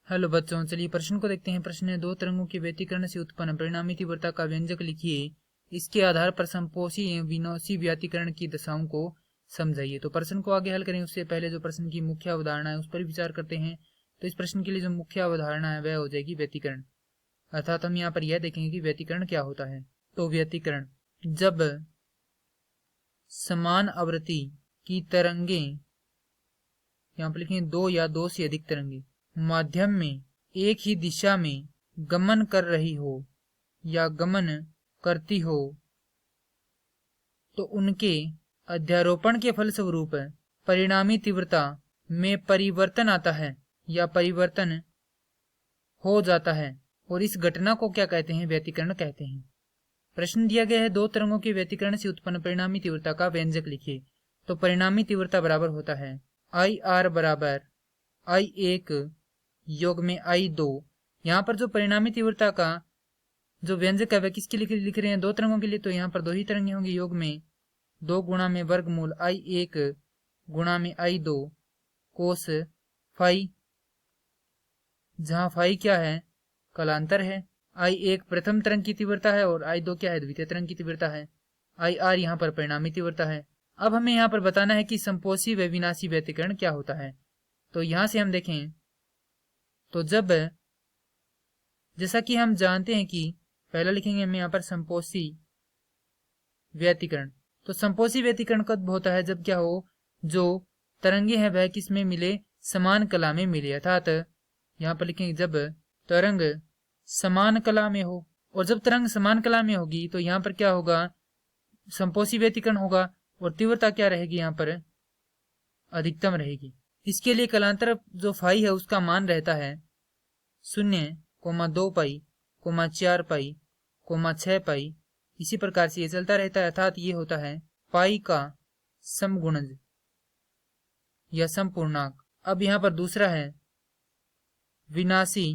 Hello बच्चों, चलिए प्रश्न को देखते हैं। प्रश्न है, दो तरंगों के व्यतिकरण से उत्पन्न परिणामी तीव्रता का व्यंजक लिखिए। इसके आधार पर समपोषी एवं विनाशी व्यतिकरण की दशाओं को समझाइए। तो प्रश्न को आगे हल करें उससे पहले जो प्रश्न की मुख्य अवधारणा है उस पर विचार करते हैं। तो इस प्रश्न के लिए जो मुख्य अवधारणा है वह हो जाएगी व्यतिकरण। अर्थात हम यहाँ पर यह देखेंगे कि व्यतिकरण क्या होता है। तो व्यतिकरण, जब समान आवृत्ति की तरंगें, यहाँ पर लिखेंगे दो या दो से अधिक तरंगे माध्यम में एक ही दिशा में गमन कर रही हो या गमन करती हो, तो उनके अध्यारोपण के फलस्वरूप परिणामी तीव्रता में परिवर्तन आता है या परिवर्तन हो जाता है, और इस घटना को क्या कहते हैं? व्यतिकरण कहते हैं। प्रश्न दिया गया है, दो तरंगों के व्यतिकरण से उत्पन्न परिणामी तीव्रता का व्यंजक लिखिए। तो परिणामी तीव्रता बराबर होता है I_R बराबर I_1 योग में I_2। यहाँ पर जो परिणामी तीव्रता का जो व्यंजक है वह किसके लिए लिख रहे हैं? दो तरंगों के लिए। तो यहाँ पर दो ही तरंगे होंगी, योग में 2 गुणा में वर्गमूल I_1 गुणा में I_2 कोस फाई, जहाँ फाई क्या है? कलांतर है। I_1 प्रथम तरंग की तीव्रता है और I_2 क्या है? द्वितीय तरंग की तीव्रता है। I_R यहाँ पर परिणामी तीव्रता है। अब हमें यहाँ पर बताना है कि समपोषी व विनाशी व्यतिकरण क्या होता है। तो यहाँ से हम देखें तो जब, जैसा कि हम जानते हैं कि पहला लिखेंगे हम यहाँ पर समपोषी व्यतिकरण। तो समपोषी व्यतिकरण कब होता है? जब क्या हो, जो तरंगे हैं वह किस में मिले? समान कला में मिले। अर्थात यहाँ पर लिखेंगे जब तरंग समान कला में हो। और जब तरंग समान कला में होगी तो यहाँ पर क्या होगा? समपोषी व्यतिकरण होगा। और तीव्रता क्या रहेगी? यहाँ पर अधिकतम रहेगी। इसके लिए कलांतर जो फाई है उसका मान रहता है 0,2 पाई, 4 पाई, 6 पाई। इसी प्रकार से ये चलता रहता है। अर्थात ये होता है पाई का समगुणज या समपूर्णांक। अब यहाँ पर दूसरा है विनाशी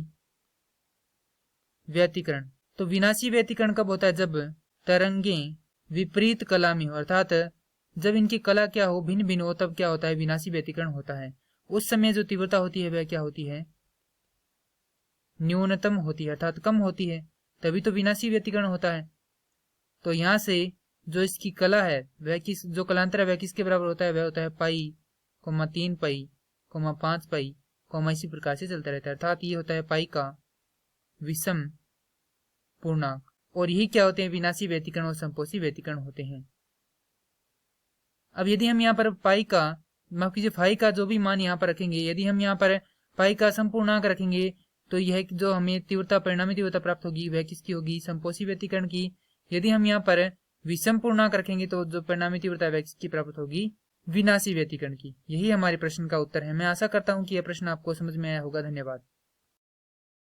व्यतिकरण। तो विनाशी व्यतिकरण कब होता है? जब तरंगें विपरीत कला में हो। अर्थात जब इनकी कला क्या हो? भिन्न भिन्न हो, तब क्या होता है? विनाशी व्यतिकरण होता है। उस समय जो तीव्रता होती है वह क्या होती है? न्यूनतम होती है, अर्थात कम होती है। तभी तो विनाशी व्यतिकरण होता है। तो यहाँ से जो इसकी कला है वह किस, जो कलांतर है वह किसके बराबर होता है? वह होता है पाई, 3 पाई, 5 पाई, इसी प्रकार से चलता रहता है। अर्थात ये होता है पाई का विषम पूर्णांक। और यही क्या होते हैं? विनाशी व्यतिकरण और समपोषी व्यतिकरण होते हैं। अब यदि हम यहाँ पर पाई का, माफ कीजिए, फाई का जो भी मान यहाँ पर रखेंगे, यदि हम यहाँ पर पाई का संपूर्णांक रखेंगे तो यह जो हमें तीव्रता, परिणामी तीव्रता प्राप्त होगी वह किसकी होगी? समपोषी व्यतिकरण की। यदि हम यहाँ पर विषम पूर्णांक रखेंगे तो जो परिणामी तीव्रता वह किसकी प्राप्त होगी? विनाशी व्यतिकरण की। यही हमारे प्रश्न का उत्तर है। मैं आशा करता हूँ कि यह प्रश्न आपको समझ में आया होगा। धन्यवाद।